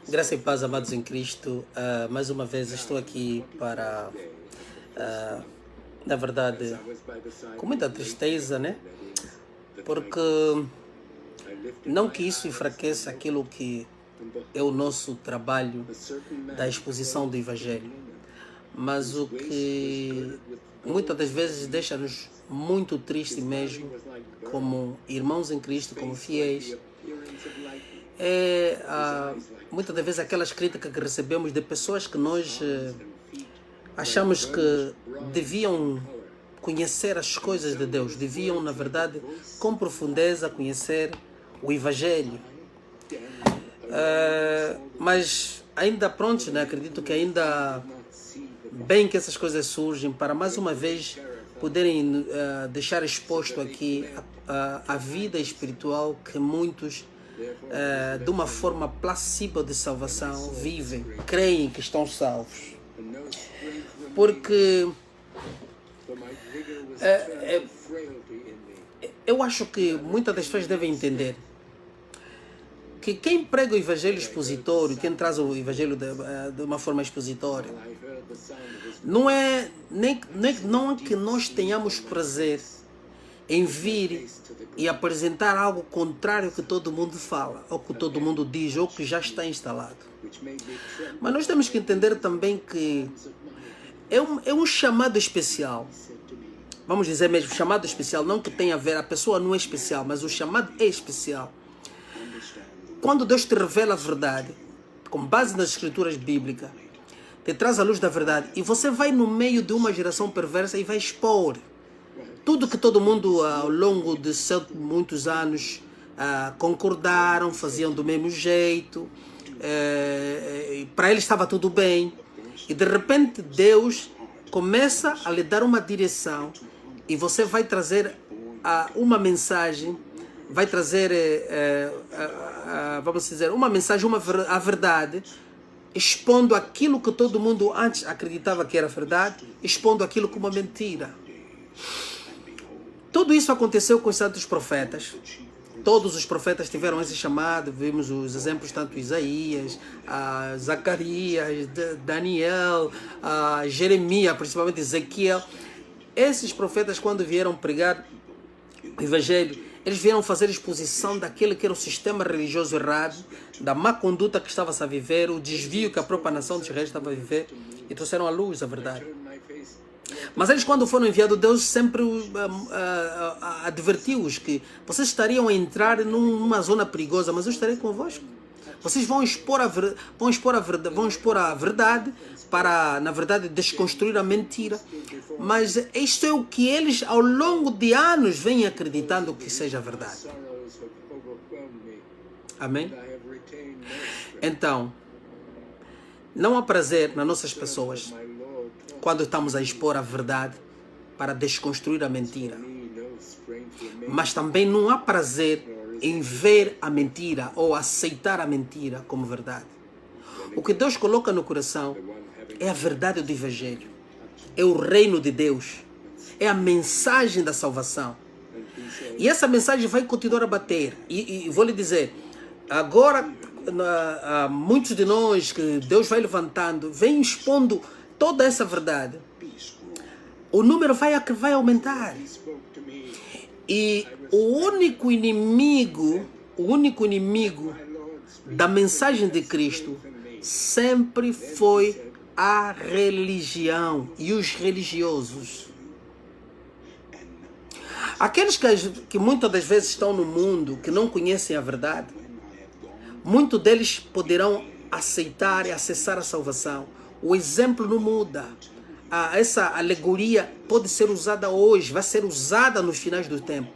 Graça e paz, amados em Cristo. Mais uma vez estou aqui para, na verdade, com muita tristeza, né? Porque não que isso enfraqueça aquilo que é o nosso trabalho da exposição do Evangelho, mas o que muitas das vezes deixa-nos muito tristes mesmo, como irmãos em Cristo, como fiéis, muitas das vezes aquelas críticas que recebemos de pessoas que nós achamos que deviam conhecer as coisas de Deus, deviam, na verdade, com profundeza conhecer o Evangelho. Mas ainda pronto, né? Acredito que ainda bem que essas coisas surgem para mais uma vez poderem deixar exposto aqui a vida espiritual que muitos de uma forma placível de salvação vivem, creem que estão salvos. Porque eu acho que muitas das pessoas devem entender que quem prega o Evangelho expositório, quem traz o Evangelho de uma forma expositória, não é que nós tenhamos prazer em vir e apresentar algo contrário ao que todo mundo fala, ou que todo mundo diz, ou que já está instalado. Mas nós temos que entender também que é um chamado especial. Vamos dizer mesmo, chamado especial, não que tenha a ver, a pessoa não é especial, mas o chamado é especial. Quando Deus te revela a verdade, com base nas escrituras bíblicas, te traz a luz da verdade, e você vai no meio de uma geração perversa e vai expor tudo que todo mundo ao longo de muitos anos concordaram, faziam do mesmo jeito, para eles estava tudo bem, e de repente Deus começa a lhe dar uma direção e você vai trazer uma mensagem, vai trazer, vamos dizer, uma mensagem, a verdade, expondo aquilo que todo mundo antes acreditava que era verdade, expondo aquilo como uma mentira. Tudo isso aconteceu com os santos profetas. Todos os profetas tiveram esse chamado. Vimos os exemplos tanto Isaías, Zacarias, Daniel, Jeremias, principalmente Ezequiel. Esses profetas, quando vieram pregar o Evangelho, eles vieram fazer exposição daquele que era o sistema religioso errado, da má conduta que estava a viver, o desvio que a própria nação de Israel estava a viver, e trouxeram à luz a verdade. Mas eles, quando foram enviados, Deus sempre advertiu-os que vocês estariam a entrar numa zona perigosa, mas eu estarei convosco. Vocês vão expor a verdade para, na verdade, desconstruir a mentira. Mas isto é o que eles, ao longo de anos, vêm acreditando que seja verdade. Amém? Então, não há prazer nas nossas pessoas quando estamos a expor a verdade para desconstruir a mentira. Mas também não há prazer em ver a mentira ou aceitar a mentira como verdade. O que Deus coloca no coração é a verdade do Evangelho, é o reino de Deus, é a mensagem da salvação. E essa mensagem vai continuar a bater. E vou lhe dizer, agora muitos de nós que Deus vai levantando, vem expondo toda essa verdade. O número vai aumentar. E o único inimigo da mensagem de Cristo sempre foi a religião e os religiosos. Aqueles que muitas das vezes estão no mundo, que não conhecem a verdade, muitos deles poderão aceitar e acessar a salvação. O exemplo não muda. Essa alegoria pode ser usada hoje, vai ser usada nos finais do tempo.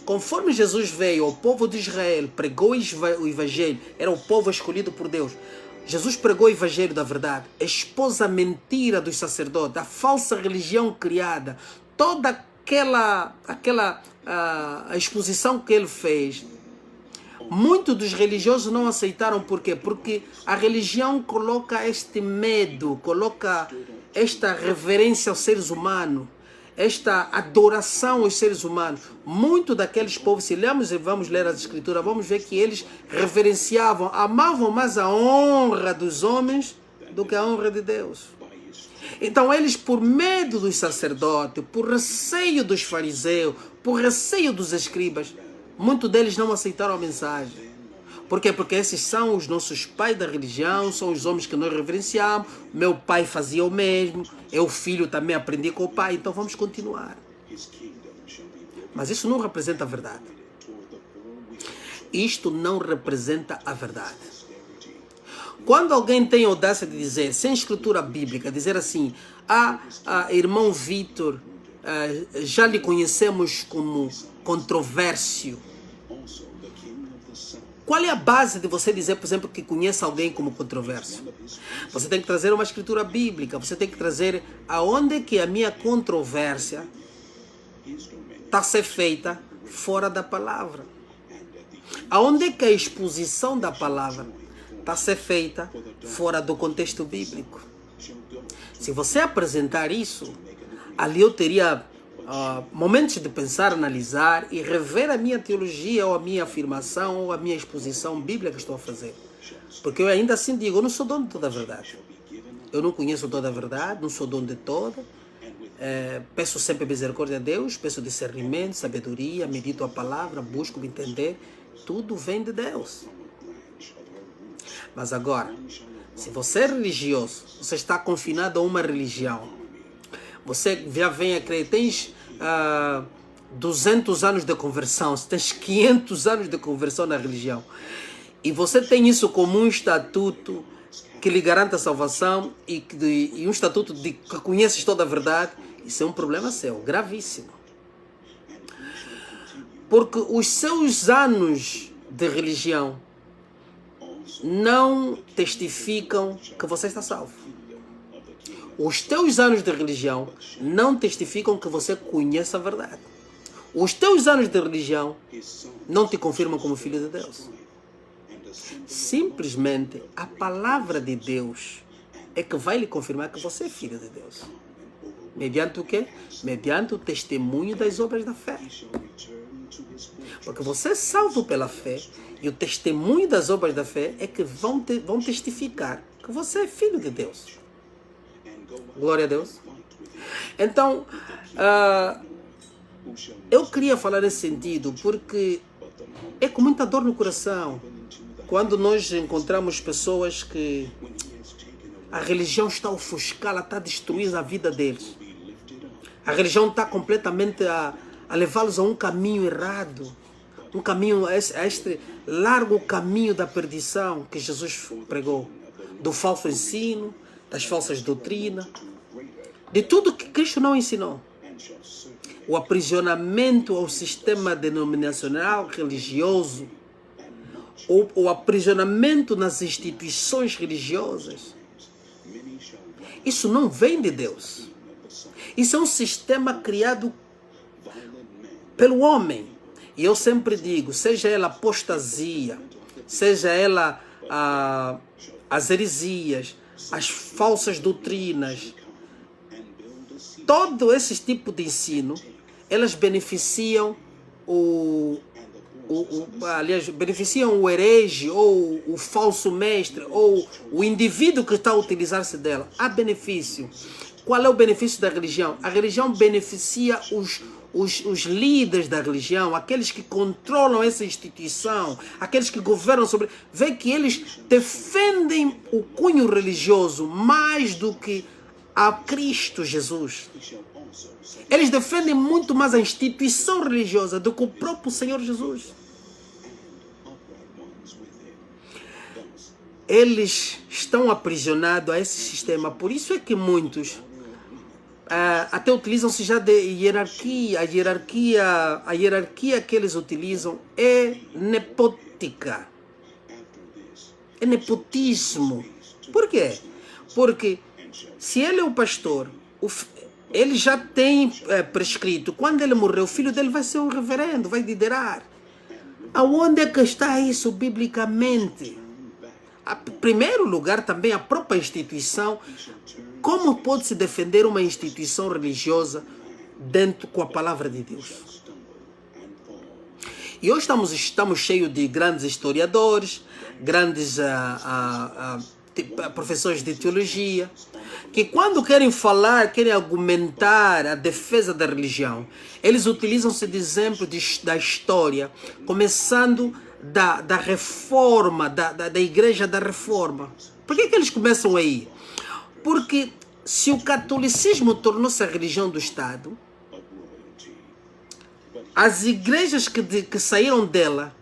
Conforme Jesus veio ao povo de Israel, pregou o Evangelho, era o povo escolhido por Deus. Jesus pregou o Evangelho da verdade, expôs a mentira dos sacerdotes, a falsa religião criada, toda aquela a exposição que ele fez. Muitos dos religiosos não aceitaram. Por quê? Porque a religião coloca este medo, coloca esta reverência aos seres humanos. esta adoração aos seres humanos. Muito daqueles povos, se lemos e vamos ler as escrituras, vamos ver que eles reverenciavam, amavam mais a honra dos homens do que a honra de Deus. Então eles, por medo dos sacerdotes, por receio dos fariseus, por receio dos escribas, muitos deles não aceitaram a mensagem. Por quê? Porque esses são os nossos pais da religião, são os homens que nós reverenciamos. Meu pai fazia o mesmo, eu filho também aprendi com o pai, então vamos continuar. Mas isso não representa a verdade. Isto não representa a verdade. Quando alguém tem a audácia de dizer, sem escritura bíblica, dizer assim, irmão Vitor, já lhe conhecemos como controvérsio. Qual é a base de você dizer, por exemplo, que conhece alguém como controverso? Você tem que trazer uma escritura bíblica, você tem que trazer aonde que a minha controvérsia está a ser feita fora da palavra. Aonde que a exposição da palavra está a ser feita fora do contexto bíblico. Se você apresentar isso, ali eu teria momentos de pensar, analisar e rever a minha teologia ou a minha afirmação ou a minha exposição bíblica que estou a fazer. Porque eu ainda assim digo, eu não sou dono de toda a verdade. Eu não conheço toda a verdade, não sou dono de toda. Peço sempre misericórdia a Deus, peço discernimento, sabedoria, medito a palavra, busco me entender. Tudo vem de Deus. Mas agora, se você é religioso, você está confinado a uma religião, você já vem a crer, tens 200 anos de conversão, tens 500 anos de conversão na religião, e você tem isso como um estatuto que lhe garante a salvação e um estatuto de que conheces toda a verdade, isso é um problema seu, gravíssimo. Porque os seus anos de religião não testificam que você está salvo. Os teus anos de religião não testificam que você conhece a verdade. Os teus anos de religião não te confirmam como filho de Deus. Simplesmente a palavra de Deus é que vai lhe confirmar que você é filho de Deus. Mediante o quê? Mediante o testemunho das obras da fé. Porque você é salvo pela fé e o testemunho das obras da fé é que vão testificar que você é filho de Deus. Glória a Deus. Então, eu queria falar nesse sentido porque é com muita dor no coração quando nós encontramos pessoas que a religião está a ofuscar, está a destruir a vida deles. A religião está completamente a levá-los a um caminho errado, um caminho, a este largo caminho da perdição que Jesus pregou, do falso ensino, das falsas doutrinas, de tudo que Cristo não ensinou. O aprisionamento ao sistema denominacional religioso, o aprisionamento nas instituições religiosas, isso não vem de Deus. Isso é um sistema criado pelo homem. E eu sempre digo, seja ela apostasia, seja ela as heresias, as falsas doutrinas, todo esse tipo de ensino, elas beneficiam beneficiam o herege ou o falso mestre ou o indivíduo que está a utilizar-se dela. Há benefício. Qual é o benefício da religião? A religião beneficia os líderes da religião, aqueles que controlam essa instituição, aqueles que governam sobre... Vê que eles defendem o cunho religioso mais do que a Cristo Jesus. Eles defendem muito mais a instituição religiosa do que o próprio Senhor Jesus. Eles estão aprisionados a esse sistema. Por isso é que muitos até utilizam-se já de hierarquia. A hierarquia que eles utilizam é nepótica. É nepotismo. Por quê? Porque se ele é o pastor, ele já tem prescrito, quando ele morrer, o filho dele vai ser um reverendo, vai liderar. Aonde é que está isso biblicamente? Em primeiro lugar, também a própria instituição. Como pode-se defender uma instituição religiosa dentro com a palavra de Deus. E hoje estamos cheios de grandes historiadores, grandes professores de teologia, que quando querem falar, querem argumentar a defesa da religião, eles utilizam-se de exemplos da história, começando da reforma, da igreja da reforma. Por que eles começam aí? Porque se o catolicismo tornou-se a religião do Estado, as igrejas que saíram dela,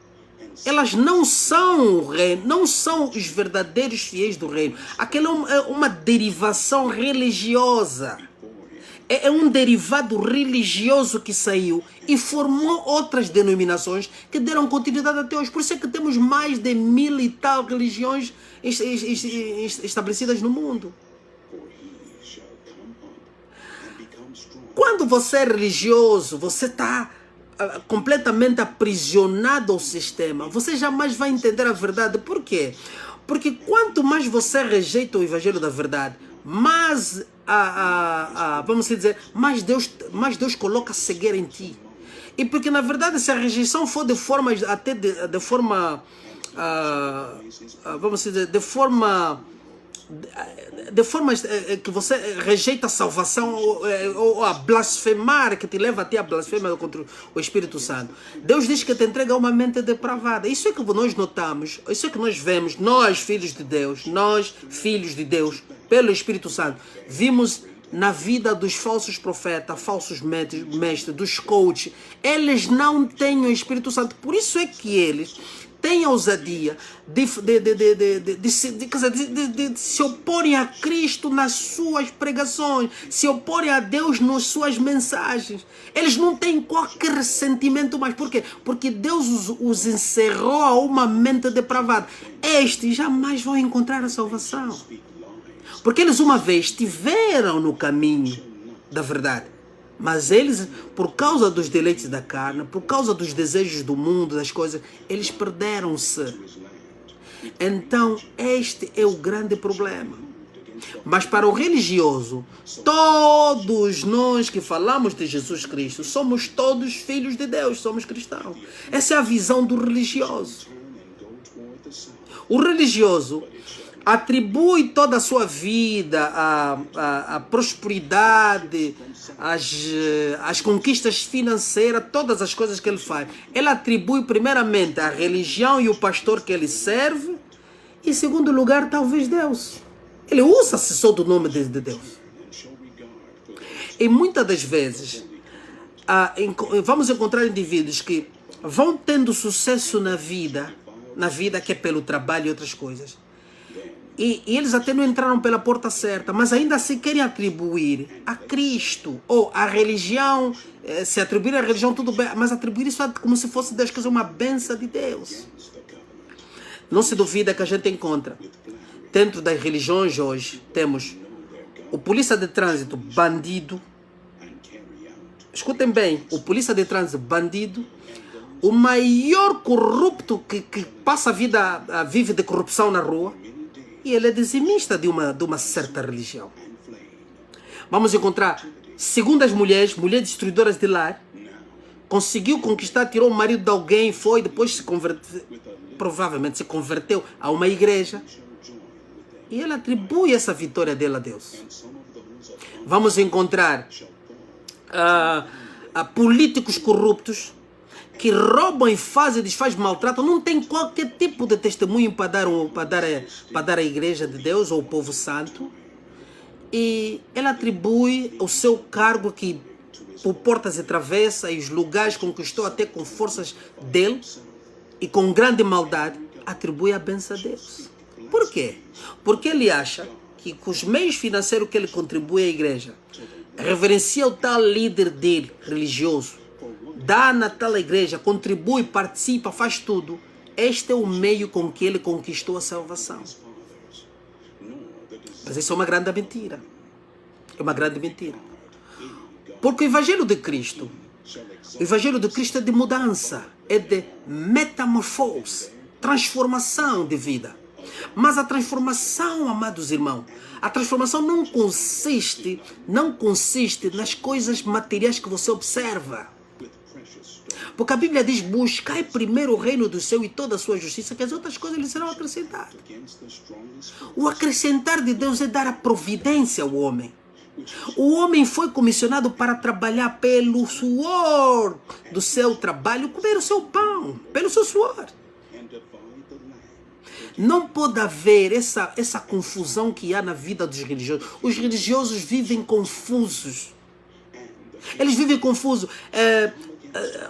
elas não são o reino, não são os verdadeiros fiéis do reino. Aquela é uma derivação religiosa. É um derivado religioso que saiu e formou outras denominações que deram continuidade até hoje. Por isso é que temos mais de 1000 e tal religiões estabelecidas no mundo. Quando você é religioso, você está completamente aprisionado ao sistema. Você jamais vai entender a verdade. Por quê? Porque quanto mais você rejeita o evangelho da verdade, mais vamos dizer, mais Deus coloca cegueira em ti. E porque na verdade, se a rejeição for de forma até de forma vamos dizer, de forma que você rejeita a salvação ou a blasfemar, que te leva até a blasfêmia contra o Espírito Santo. Deus diz que te entrega uma mente depravada. Isso é que nós notamos, isso é que nós vemos, nós filhos de Deus, pelo Espírito Santo, vimos na vida dos falsos profetas, falsos mestres, dos coaches. Eles não têm o Espírito Santo, por isso é que eles têm a ousadia de se oporem a Cristo nas suas pregações, se oporem a Deus nas suas mensagens. Eles não têm qualquer ressentimento mais. Por quê? Porque Deus os encerrou a uma mente depravada. Estes jamais vão encontrar a salvação. Porque eles uma vez estiveram no caminho da verdade. Mas eles, por causa dos deleites da carne, por causa dos desejos do mundo, das coisas, eles perderam-se. Então, este é o grande problema. Mas para o religioso, todos nós que falamos de Jesus Cristo, somos todos filhos de Deus, somos cristãos. Essa é a visão do religioso. O religioso atribui toda a sua vida, a prosperidade, as conquistas financeiras, todas as coisas que ele faz. Ele atribui primeiramente a religião e o pastor que ele serve, e em segundo lugar, talvez Deus. Ele usa-se só do nome de Deus. E muitas das vezes, vamos encontrar indivíduos que vão tendo sucesso na vida que é pelo trabalho e outras coisas. E eles até não entraram pela porta certa, mas ainda assim querem atribuir a Cristo ou a religião, se atribuir a religião tudo bem, mas atribuir isso como se fosse Deus, que é uma bênção de Deus. Não se duvida que a gente encontra, dentro das religiões hoje, temos o polícia de trânsito bandido, escutem bem, o polícia de trânsito bandido, o maior corrupto que passa a vida, vive de corrupção na rua, e ele é dizimista de uma certa religião. Vamos encontrar segundas mulheres destruidoras de lar, conseguiu conquistar, tirou o marido de alguém, foi, depois provavelmente se converteu a uma igreja, e ele atribui essa vitória dela a Deus. Vamos encontrar políticos corruptos, que roubam e fazem, desfazem, maltratam, não tem qualquer tipo de testemunho para dar à igreja de Deus ou ao povo santo. E ele atribui o seu cargo que por portas e travessas e os lugares conquistou até com forças dele e com grande maldade, atribui a bênção a Deus. Por quê? Porque ele acha que com os meios financeiros que ele contribui à igreja, reverencia o tal líder dele, religioso, dá na tal igreja, contribui, participa, faz tudo. Este é o meio com que ele conquistou a salvação. Mas isso é uma grande mentira. É uma grande mentira. Porque o Evangelho de Cristo é de mudança, é de metamorfose, transformação de vida. Mas a transformação, amados irmãos, a transformação não consiste nas coisas materiais que você observa. Porque a Bíblia diz, buscai primeiro o reino do céu e toda a sua justiça, que as outras coisas lhe serão acrescentadas. O acrescentar de Deus é dar a providência ao homem. O homem foi comissionado para trabalhar pelo suor do seu trabalho, comer o seu pão, pelo seu suor. Não pode haver essa confusão que há na vida dos religiosos. Os religiosos vivem confusos. Eles vivem confusos.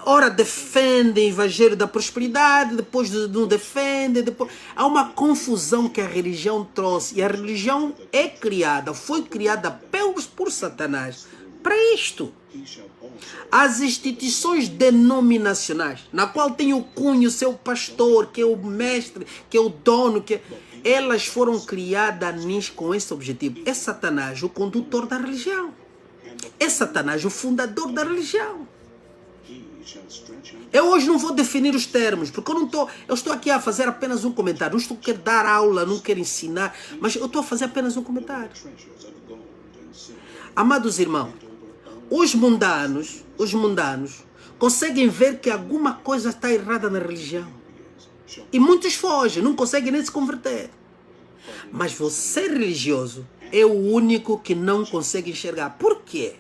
Ora defendem o evangelho da prosperidade, depois não defendem. Depois... Há uma confusão que a religião trouxe. E a religião foi criada por Satanás para isto. As instituições denominacionais, na qual tem o cunho, o seu pastor, que é o mestre, que é o dono, elas foram criadas com esse objetivo. É Satanás o condutor da religião. É Satanás o fundador da religião. Eu hoje não vou definir os termos, porque eu estou aqui a fazer apenas um comentário. Não estou querendo dar aula, não quero ensinar, mas eu estou a fazer apenas um comentário. Amados irmãos, os mundanos conseguem ver que alguma coisa está errada na religião. E muitos fogem, não conseguem nem se converter. Mas você religioso é o único que não consegue enxergar. Por quê?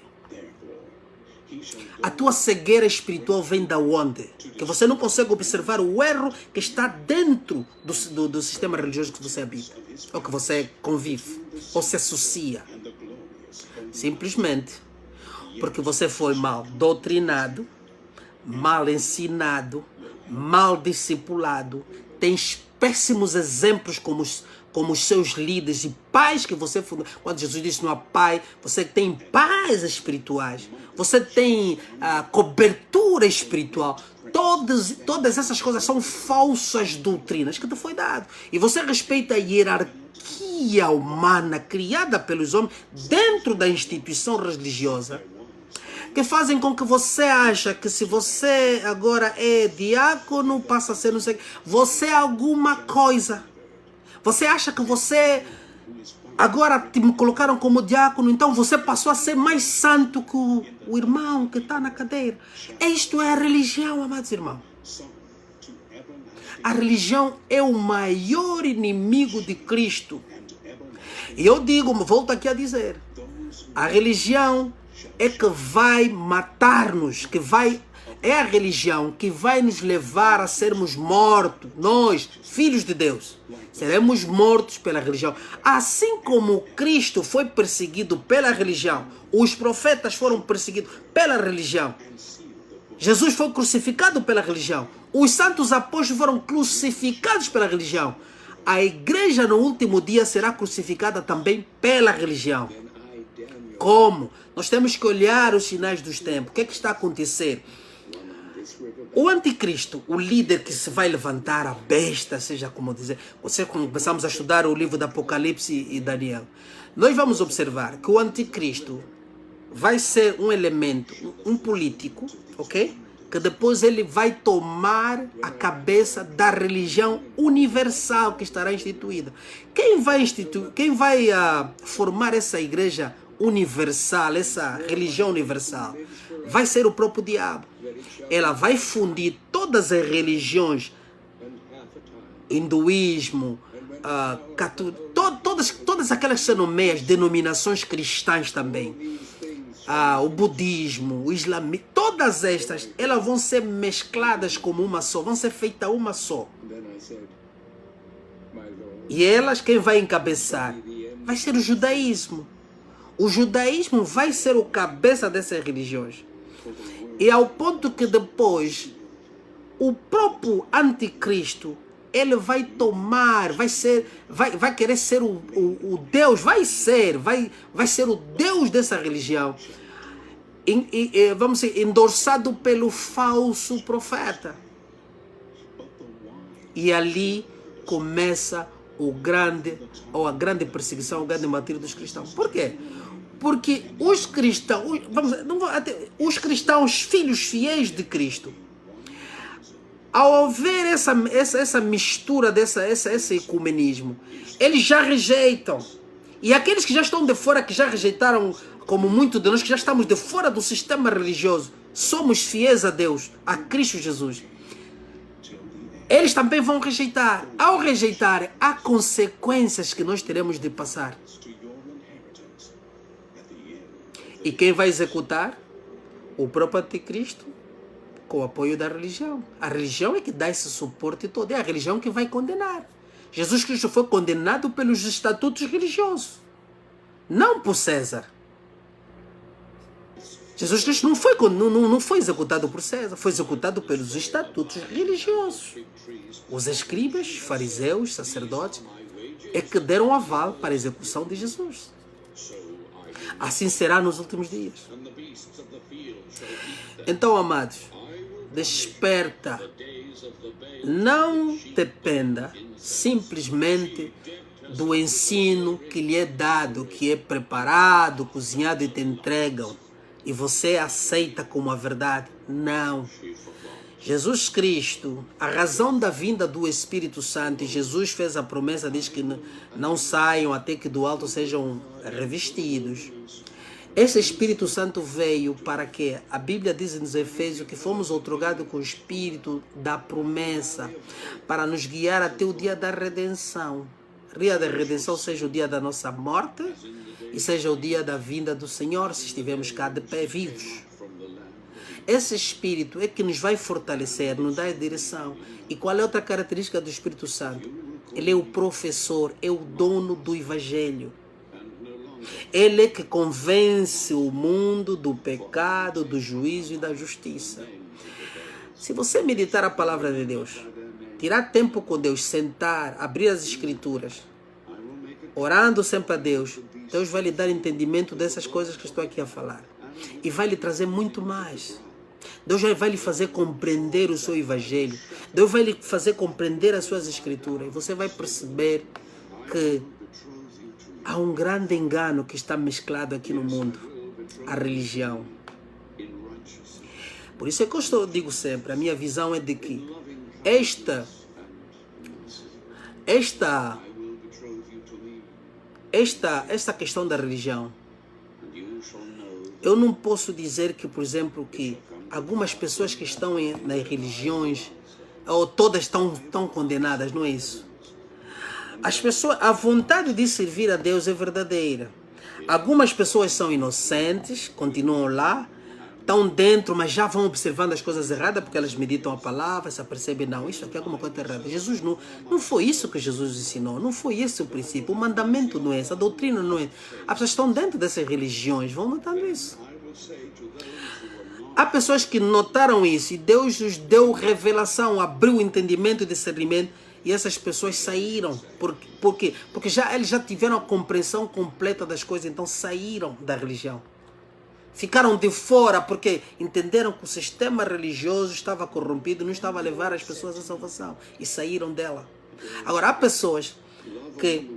A tua cegueira espiritual vem da onde? Que você não consegue observar o erro que está dentro do sistema religioso que você habita, ou que você convive, ou se associa. Simplesmente porque você foi mal doutrinado, mal ensinado, mal discipulado. Tens péssimos exemplos como os seus líderes e pais que você fundou. Quando Jesus disse não há pai, você tem pais espirituais. Você tem cobertura espiritual. Todas essas coisas são falsas doutrinas que te foi dado. E você respeita a hierarquia humana criada pelos homens dentro da instituição religiosa, que fazem com que você acha que se você agora é diácono, passa a ser não sei, você é alguma coisa. Você acha que você agora te colocaram como diácono, então você passou a ser mais santo que o irmão que está na cadeira. Isto é a religião, amados irmãos. A religião é o maior inimigo de Cristo. E eu digo, volto aqui a dizer, a religião é que vai matar-nos, é a religião que vai nos levar a sermos mortos. Nós, filhos de Deus, seremos mortos pela religião. Assim como Cristo foi perseguido pela religião, os profetas foram perseguidos pela religião, Jesus foi crucificado pela religião, os santos apóstolos foram crucificados pela religião, a igreja no último dia será crucificada também pela religião. Como? Nós temos que olhar os sinais dos tempos. O que é que está a acontecer? O anticristo, o líder que se vai levantar, a besta, seja como dizer. Quando começamos a estudar o livro do Apocalipse e Daniel, nós vamos observar que o anticristo vai ser um elemento, um político, ok? Que depois ele vai tomar a cabeça da religião universal que estará instituída. Quem vai formar essa igreja universal, essa religião universal? Vai ser o próprio diabo. Ela vai fundir todas as religiões, hinduísmo, todas aquelas que se nomeiam denominações cristãs também, o budismo, o islamismo, todas estas, elas vão ser mescladas como uma só, vão ser feitas uma só. E elas, quem vai encabeçar? Vai ser o judaísmo. O judaísmo vai ser o cabeça dessas religiões. E ao ponto que depois o próprio anticristo, ele vai tomar, vai querer ser o Deus, vai ser o Deus dessa religião. Vamos dizer, endossado pelo falso profeta. E ali começa a grande perseguição, o grande martírio dos cristãos. Por quê? Porque os cristãos, os cristãos, filhos fiéis de Cristo, Ao ver essa mistura, esse ecumenismo, eles já rejeitam. E aqueles que já estão de fora, que já rejeitaram, como muitos de nós que já estamos de fora do sistema religioso, somos fiéis a Deus, a Cristo Jesus, eles também vão rejeitar. Ao rejeitar, há consequências que nós teremos de passar. E quem vai executar? O próprio anticristo, com o apoio da religião. A religião é que dá esse suporte todo. É a religião que vai condenar. Jesus Cristo foi condenado pelos estatutos religiosos, não por César. Jesus Cristo não foi executado por César, foi executado pelos estatutos religiosos. Os escribas, fariseus, sacerdotes, é que deram aval para a execução de Jesus. Assim será nos últimos dias. Então, amados, desperta. Não dependa simplesmente do ensino que lhe é dado, que é preparado, cozinhado e te entregam, e você aceita como a verdade. Não. Jesus Cristo, a razão da vinda do Espírito Santo, e Jesus fez a promessa, diz que não saiam até que do alto sejam revestidos. Esse Espírito Santo veio para que, a Bíblia diz nos Efésios, que fomos outorgados com o Espírito da promessa, para nos guiar até o dia da redenção. O dia da redenção seja o dia da nossa morte, e seja o dia da vinda do Senhor, se estivermos cá de pé vivos. Esse Espírito é que nos vai fortalecer, nos dá a direção. E qual é outra característica do Espírito Santo? Ele é o professor, é o dono do Evangelho. Ele é que convence o mundo do pecado, do juízo e da justiça. Se você meditar a palavra de Deus, tirar tempo com Deus, sentar, abrir as Escrituras, orando sempre a Deus, Deus vai lhe dar entendimento dessas coisas que estou aqui a falar. E vai lhe trazer muito mais. Deus vai lhe fazer compreender o seu Evangelho. Deus vai lhe fazer compreender as suas Escrituras. E você vai perceber que há um grande engano que está mesclado aqui no mundo. A religião. Por isso é que eu digo sempre, a minha visão é de que esta questão da religião, eu não posso dizer que, por exemplo, que algumas pessoas que estão nas religiões, ou todas estão condenadas, não é isso. As pessoas, a vontade de servir a Deus é verdadeira. Algumas pessoas são inocentes, continuam lá, estão dentro, mas já vão observando as coisas erradas, porque elas meditam a palavra, se apercebem, não, isso aqui é alguma coisa errada. Jesus não foi isso que Jesus ensinou, não foi esse o princípio, o mandamento não é esse, a doutrina não é. As pessoas estão dentro dessas religiões, vão notando isso. Há pessoas que notaram isso e Deus os deu revelação, abriu o entendimento e discernimento, e essas pessoas saíram. Por quê? Porque eles já tiveram a compreensão completa das coisas, então saíram da religião. Ficaram de fora porque entenderam que o sistema religioso estava corrompido, não estava a levar as pessoas à salvação, e saíram dela. Agora, há pessoas que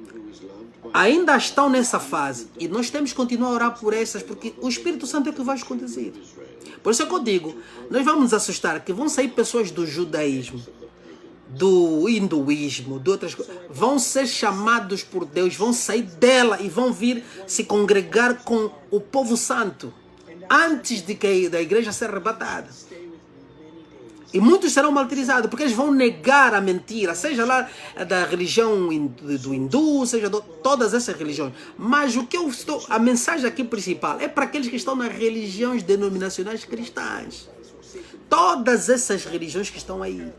ainda estão nessa fase, e nós temos que continuar a orar por essas, porque o Espírito Santo é que vai os conduzir. Por isso é que eu digo, nós vamos nos assustar que vão sair pessoas do judaísmo, do hinduísmo, de outras coisas, vão ser chamados por Deus, vão sair dela e vão vir se congregar com o povo santo, antes de que da igreja ser arrebatada. E muitos serão martirizados, porque eles vão negar a mentira, seja lá da religião do hindu, seja de todas essas religiões. Mas a mensagem aqui principal é para aqueles que estão nas religiões denominacionais cristãs. Todas essas religiões que estão aí,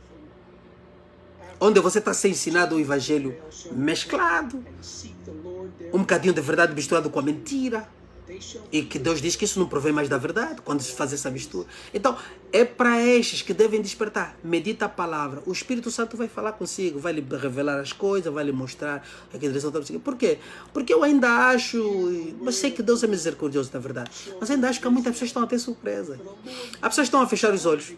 onde você está sendo ensinado o evangelho mesclado, um bocadinho de verdade misturado com a mentira, e que Deus diz que isso não provém mais da verdade quando se faz essa mistura. Então é para estes que devem despertar. Medita a palavra, o Espírito Santo vai falar consigo, vai lhe revelar as coisas, vai lhe mostrar a que direção está seguindo. Por quê? Porque eu ainda acho, mas sei que Deus é misericordioso na verdade, mas ainda acho que muitas pessoas estão a ter surpresa. As pessoas estão a fechar os olhos,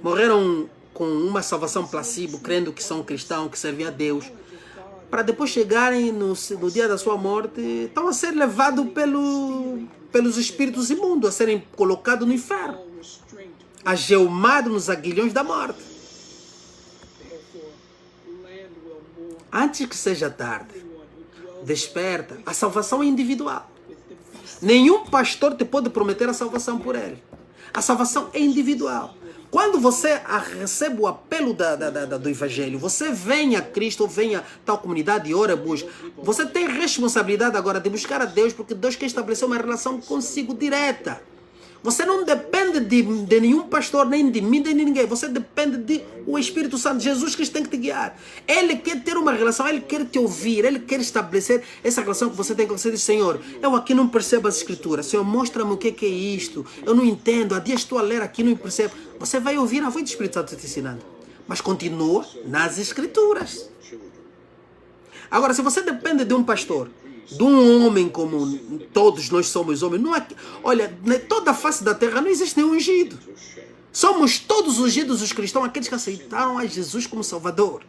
morreram com uma salvação placebo, crendo que são cristãos, que servem a Deus, para depois chegarem no dia da sua morte, estão a ser levados pelos espíritos imundos, a serem colocados no inferno, agelmados nos aguilhões da morte. Antes que seja tarde, desperta. A salvação é individual. Nenhum pastor te pode prometer a salvação por ele. A salvação é individual. Quando você recebe o apelo do Evangelho, você vem a Cristo, vem a tal comunidade e ora, busca. Você tem responsabilidade agora de buscar a Deus, porque Deus quer estabelecer uma relação consigo direta. Você não depende de nenhum pastor, nem de mim, nem de ninguém. Você depende do Espírito Santo. Jesus Cristo tem que te guiar. Ele quer ter uma relação, Ele quer te ouvir, Ele quer estabelecer essa relação que você tem com você. Diz, Senhor, eu aqui não percebo as Escrituras. Senhor, mostra-me o que é isto. Eu não entendo. Há dias estou a ler aqui, não percebo. Você vai ouvir a voz do Espírito Santo te ensinando. Mas continua nas Escrituras. Agora, se você depende de um pastor, de um homem como todos nós somos homens, não é, olha, toda a face da terra não existe nenhum ungido. Somos todos ungidos os cristãos, aqueles que aceitaram a Jesus como Salvador.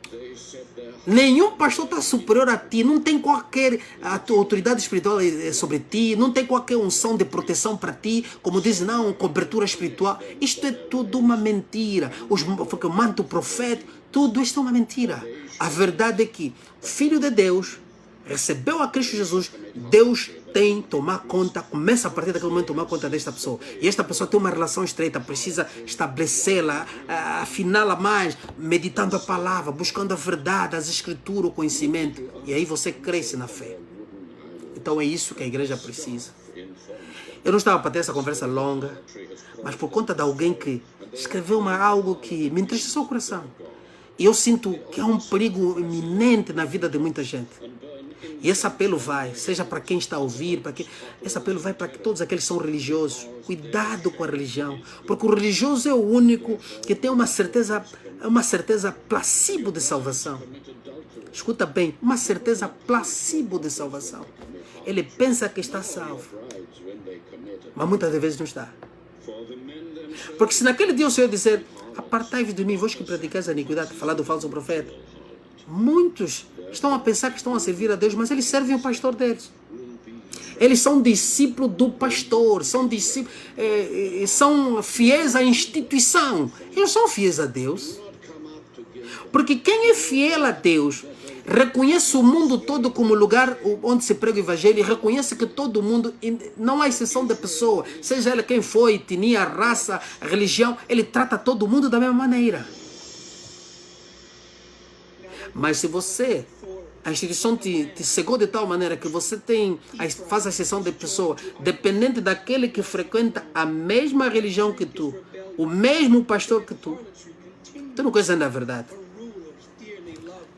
Nenhum pastor está superior a ti, não tem qualquer autoridade espiritual sobre ti, não tem qualquer unção de proteção para ti, como dizem, não, cobertura espiritual. Isto é tudo uma mentira. O manto profético, tudo isto é uma mentira. A verdade é que o Filho de Deus recebeu a Cristo Jesus, Deus tem que tomar conta, começa a partir daquele momento a tomar conta desta pessoa. E esta pessoa tem uma relação estreita, precisa estabelecê-la, afiná-la mais, meditando a palavra, buscando a verdade, as escrituras, o conhecimento. E aí você cresce na fé. Então é isso que a igreja precisa. Eu não estava para ter essa conversa longa, mas por conta de alguém que escreveu algo que me entristeceu o coração. E eu sinto que há um perigo iminente na vida de muita gente. E esse apelo vai, seja para quem está a ouvir, esse apelo vai para todos aqueles que são religiosos. Cuidado com a religião, porque o religioso é o único que tem uma certeza placebo de salvação. Escuta bem, uma certeza placebo de salvação. Ele pensa que está salvo, mas muitas vezes não está. Porque se naquele dia o Senhor dizer, apartai-vos de mim, vós que praticais a iniquidade, falar do falso profeta, muitos estão a pensar que estão a servir a Deus, mas eles servem o pastor deles. Eles são discípulos do pastor, são fiéis à instituição. Eles são fiéis a Deus. Porque quem é fiel a Deus reconhece o mundo todo como lugar onde se prega o Evangelho e reconhece que todo mundo, não há exceção de pessoa, seja ela quem for, etnia, raça, religião, ele trata todo mundo da mesma maneira. Mas se a instituição te cegou de tal maneira que você faz a exceção de pessoa, dependente daquele que frequenta a mesma religião que tu, o mesmo pastor que tu não conheces ainda a verdade.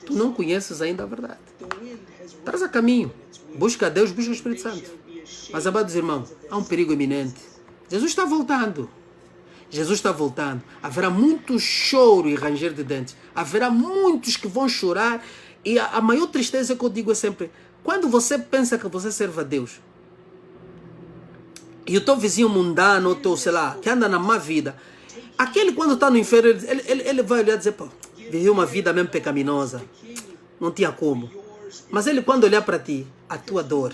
Tu não conheces ainda a verdade. Estás a caminho. Busca a Deus, busca o Espírito Santo. Mas, amados irmãos, há um perigo iminente. Jesus está voltando. Jesus está voltando. Haverá muito choro e ranger de dentes. Haverá muitos que vão chorar. E a maior tristeza que eu digo é sempre, quando você pensa que você serve a Deus, e o teu vizinho mundano, o teu, sei lá, que anda na má vida, aquele quando está no inferno, ele vai olhar e dizer, pô, viveu uma vida mesmo pecaminosa. Não tinha como. Mas ele quando olhar para ti, a tua dor,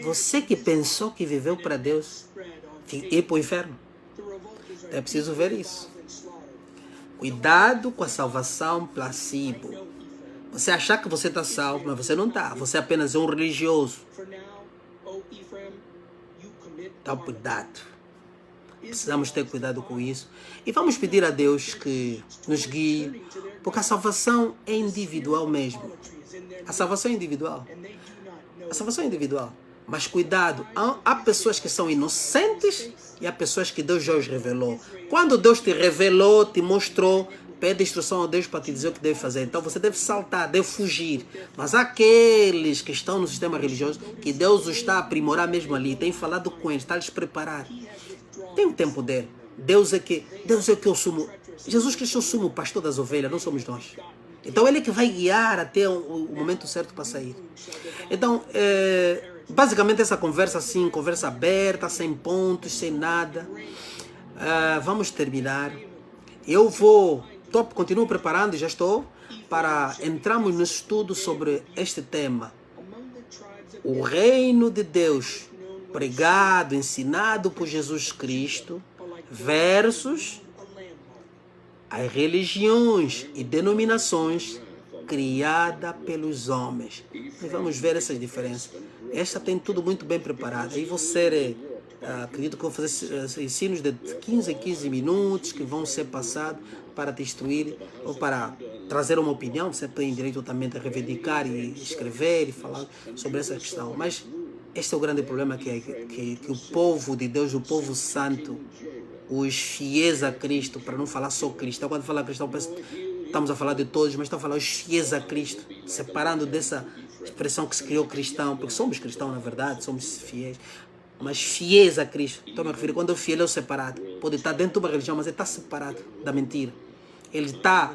você que pensou que viveu para Deus, ir para o inferno. É preciso ver isso. Cuidado com a salvação placebo. Você achar que você está salvo, mas você não está. Você apenas é um religioso. Então, cuidado. Precisamos ter cuidado com isso. E vamos pedir a Deus que nos guie, porque a salvação é individual mesmo. A salvação é individual. A salvação é individual. Mas cuidado, há pessoas que são inocentes e há pessoas que Deus já os revelou. Quando Deus te revelou, te mostrou, pede instrução a Deus para te dizer o que deve fazer. Então você deve saltar, deve fugir. Mas aqueles que estão no sistema religioso, que Deus os está a aprimorar mesmo ali, tem falado com eles, está a lhes preparar. Tem o tempo dele. Deus é que eu sumo. Jesus Cristo é o sumo pastor das ovelhas, não somos nós. Então ele é que vai guiar até o momento certo para sair. Então, basicamente essa conversa assim, conversa aberta, sem pontos, sem nada. Vamos terminar. Eu continuo preparando, já estou, para entrarmos no estudo sobre este tema. O reino de Deus, pregado, ensinado por Jesus Cristo, versus as religiões e denominações criada pelos homens. E vamos ver essas diferenças. Esta tem tudo muito bem preparado. Aí você, acredito que vou fazer ensinos de 15 em 15 minutos que vão ser passados para te instruir ou para trazer uma opinião. Você tem direito também de reivindicar e escrever e falar sobre essa questão. Mas este é o grande problema que o povo de Deus, o povo santo, os fiéis a Cristo, para não falar só cristão, quando fala cristão, estamos a falar de todos, mas estamos a falar os fiéis a Cristo, separando dessa expressão que se criou cristão, porque somos cristãos na verdade, somos fiéis, mas fiéis a Cristo. Estou a me referir, quando o fiel é o separado, pode estar dentro de uma religião, mas ele está separado da mentira.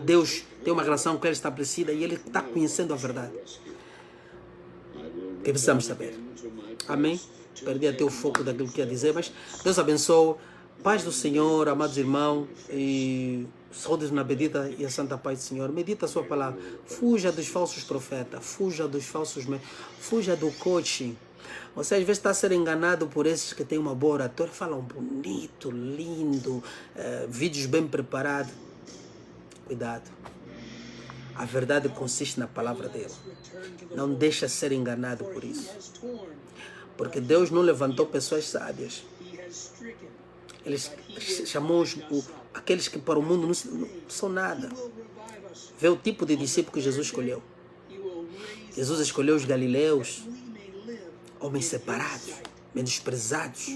Deus tem uma relação com ele estabelecida e ele está conhecendo a verdade. Que precisamos saber. Amém? Perdi até o foco daquilo que ia dizer, mas Deus abençoe. Paz do Senhor, amados irmãos, e saúdes na bendita e a santa paz do Senhor. Medita a sua palavra. Fuja dos falsos profetas, fuja dos falsos, fuja do coaching. Você às vezes está a ser enganado por esses que têm uma boa oratória, falam bonito, lindo, vídeos bem preparados. Cuidado. A verdade consiste na palavra dele. Não deixa ser enganado por isso. Porque Deus não levantou pessoas sábias. Ele chamou aqueles que para o mundo não são nada. Vê o tipo de discípulo que Jesus escolheu. Jesus escolheu os galileus, homens separados, menosprezados,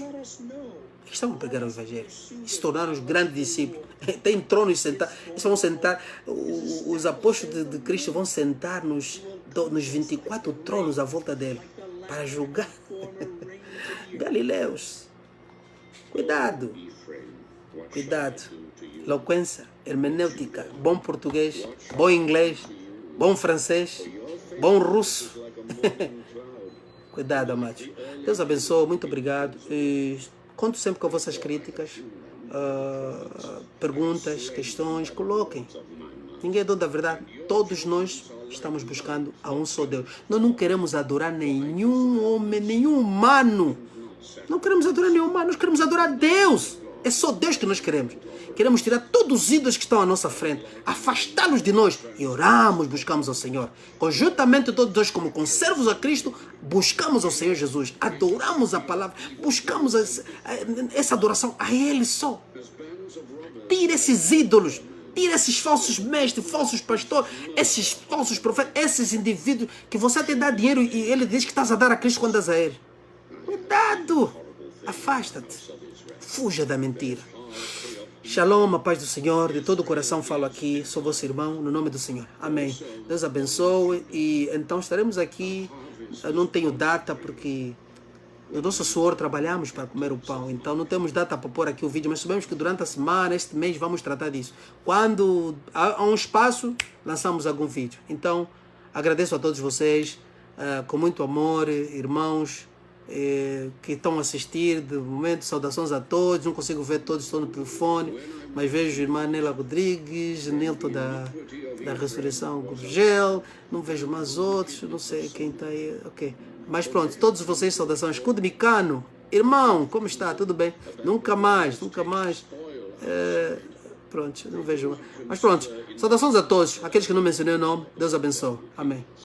que estavam a pregar o Evangelho. E se tornaram os grandes discípulos. Tem tronos sentados. Eles vão sentar, os apóstolos de Cristo vão sentar nos 24 tronos à volta dele para julgar. Galileus. Cuidado. Cuidado. Eloquência, hermenêutica, bom português, bom inglês, bom francês, bom russo. Cuidado, amados. Deus abençoe, muito obrigado. E conto sempre com vossas críticas, perguntas, questões, coloquem. Ninguém é dono da verdade. Todos nós estamos buscando a um só Deus. Nós não queremos adorar nenhum homem, nenhum humano. Não queremos adorar nenhum humano, nós queremos adorar Deus. É só Deus que nós queremos. Queremos tirar todos os ídolos que estão à nossa frente, afastá-los de nós e oramos, buscamos ao Senhor. Conjuntamente todos nós, como conservos a Cristo, buscamos ao Senhor Jesus, adoramos a palavra, buscamos essa adoração a Ele só. Tira esses ídolos, tira esses falsos mestres, falsos pastores, esses falsos profetas, esses indivíduos que você até dá dinheiro e ele diz que estás a dar a Cristo quando dás a Ele. Cuidado! Afasta-te. Fuja da mentira. Shalom, a paz do Senhor. De todo o coração falo aqui. Sou vosso irmão, no nome do Senhor. Amém. Deus abençoe. E então estaremos aqui. Eu não tenho data porque o nosso suor trabalhamos para comer o pão. Então não temos data para pôr aqui o vídeo. Mas sabemos que durante a semana, este mês, vamos tratar disso. Quando há um espaço, lançamos algum vídeo. Então agradeço a todos vocês. Com muito amor, irmãos que estão a assistir. De momento, saudações a todos. Não consigo ver todos, estou no telefone, mas vejo a irmã Nela Rodrigues, Nilton da Ressurreição Gurgel, não vejo mais outros, não sei quem está aí. Ok, mas pronto, todos vocês, saudações. Escudo Micano, irmão, como está? Tudo bem? Nunca mais. Pronto, não vejo mais. Mas pronto, saudações a todos, aqueles que não mencionei o nome. Deus abençoe, amém.